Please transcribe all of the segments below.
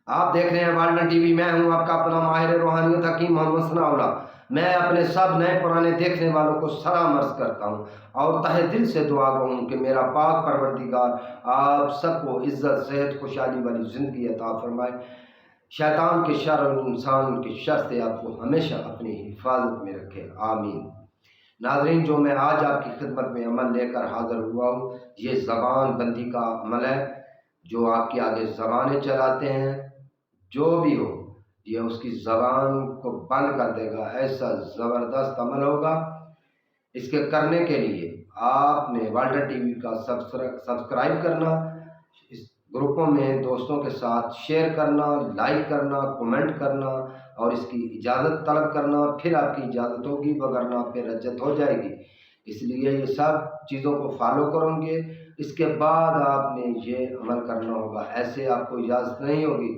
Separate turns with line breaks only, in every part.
آپ دیکھ رہے ہیں والٹن ٹی وی، میں ہوں آپ کا اپنا ماہر روحانیت حکیم محمد ثناءاللہ۔ میں اپنے سب نئے پرانے دیکھنے والوں کو سلام عرض کرتا ہوں اور تہہ دل سے دعا ہوں کہ میرا پاک پروردگار آپ سب کو عزت، صحت، خوشحالی والی زندگی عطا فرمائے، شیطان کے شر اور انسان کے شر سے آپ کو ہمیشہ اپنی حفاظت میں رکھے، آمین۔ ناظرین، جو میں آج آپ کی خدمت میں عمل لے کر حاضر ہوا ہوں، یہ زبان بندی کا عمل ہے۔ جو آپ کے آگے زبانیں چلاتے ہیں، جو بھی ہو، یہ اس کی زبان کو بند کر دے گا، ایسا زبردست عمل ہوگا۔ اس کے کرنے کے لیے آپ نے والٹن ٹی وی کا سبسکرائب کرنا، اس گروپوں میں دوستوں کے ساتھ شیئر کرنا، لائک کرنا، کمنٹ کرنا اور اس کی اجازت طلب کرنا، پھر آپ کی اجازت ہوگی، وگرنہ پھر رجعت ہو جائے گی۔ اس لیے یہ سب چیزوں کو فالو کریں گے، اس کے بعد آپ نے یہ عمل کرنا ہوگا، ایسے آپ کو اجازت نہیں ہوگی۔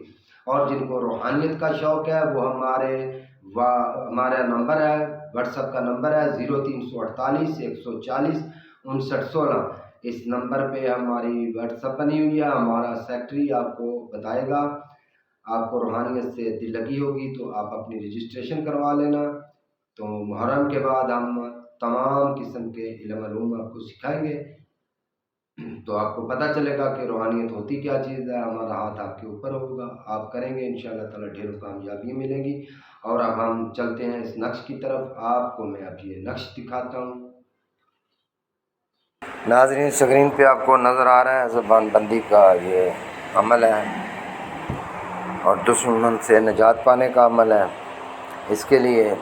اور جن کو روحانیت کا شوق ہے وہ ہمارا نمبر ہے، واٹس ایپ کا نمبر ہے 0348 140 5916۔ اس نمبر پہ ہماری واٹس ایپ بنی ہوئی ہے، ہمارا سیکٹری آپ کو بتائے گا۔ آپ کو روحانیت سے دل لگی ہوگی تو آپ اپنی رجسٹریشن کروا لینا۔ تو محرم کے بعد ہم تمام قسم کے علم علوم آپ کو سکھائیں گے، تو آپ کو پتہ چلے گا کہ روحانیت ہوتی کیا چیز ہے۔ ہمارا ہاتھ آپ کے اوپر ہوگا، آپ کریں گے، انشاءاللہ تعالیٰ ڈھیروں کامیابی ملے گی۔ اور اب ہم چلتے ہیں اس نقش کی طرف، آپ کو میں اب یہ نقش دکھاتا ہوں۔ ناظرین، اسکرین پہ آپ کو نظر آ رہا ہے زبان بندی کا یہ عمل ہے اور دشمن سے نجات پانے کا عمل ہے۔ اس کے لیے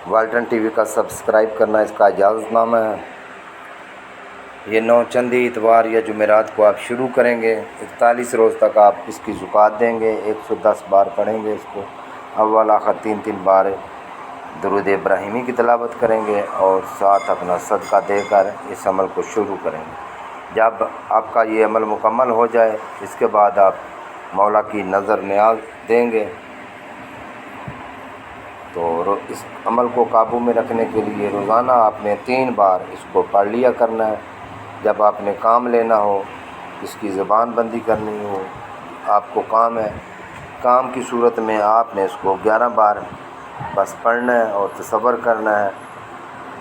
والٹن ٹی وی کا سبسکرائب کرنا اس کا اجازت نامہ ہے۔ یہ 9 چندی اتوار یا جمعرات کو آپ شروع کریں گے، 41 روز تک آپ اس کی زکوٰۃ دیں گے، 110 بار پڑھیں گے اس کو، اول آخر 3 بار درود ابراہیمی کی تلاوت کریں گے اور ساتھ اپنا صدقہ دے کر اس عمل کو شروع کریں گے۔ جب آپ کا یہ عمل مکمل ہو جائے، اس کے بعد آپ مولا کی نظر نیاز دیں گے۔ تو اس عمل کو قابو میں رکھنے کے لیے روزانہ آپ نے 3 بار اس کو پڑھ لیا کرنا ہے۔ جب آپ نے کام لینا ہو، اس کی زبان بندی کرنی ہو، آپ کو کام ہے، کام کی صورت میں آپ نے اس کو 11 بار بس پڑھنا ہے اور تصور کرنا ہے،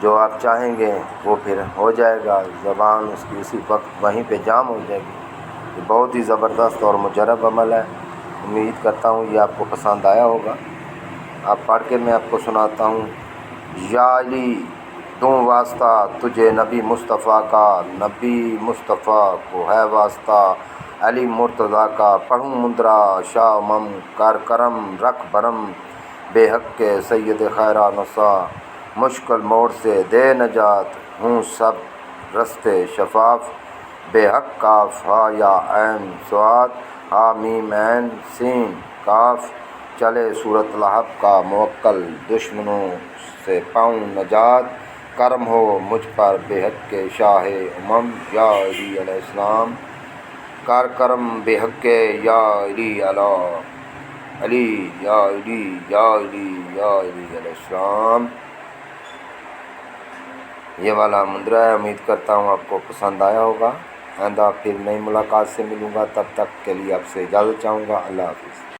جو آپ چاہیں گے وہ پھر ہو جائے گا، زبان اس کی اسی وقت وہیں پہ جام ہو جائے گی۔ یہ بہت ہی زبردست اور مجرب عمل ہے، امید کرتا ہوں یہ آپ کو پسند آیا ہوگا۔ آپ پڑھ کے میں آپ کو سناتا ہوں۔ یا علی دوں واسطہ تجھے نبی مصطفیٰ کا، نبی مصطفیٰ کو ہے واسطہ علی مرتضیٰ کا، پڑھوں مندرا شاہ مم کر کرم رکھ برم، بے حق کے سید خیرہ نسا، مشکل موڑ سے دے نجات، ہوں سب رستے شفاف، بے حق کاف ہا یا عین صاد ہا میم عین سین کاف، چلے صورت لہب کا موکل، دشمنوں سے پاؤں نجات، کرم ہو مجھ پر بے حق کے شاہ امم، یا علی علیہ السلام، کر کرم بے حق کے یا علی علی یا علی یا علی یا علی علیہ السلام۔ یہ والا مندرہ ہے، امید کرتا ہوں آپ کو پسند آیا ہوگا۔ آئندہ پھر نئی ملاقات سے ملوں گا، تب تک کے لیے آپ سے اجازت چاہوں گا۔ اللہ حافظ۔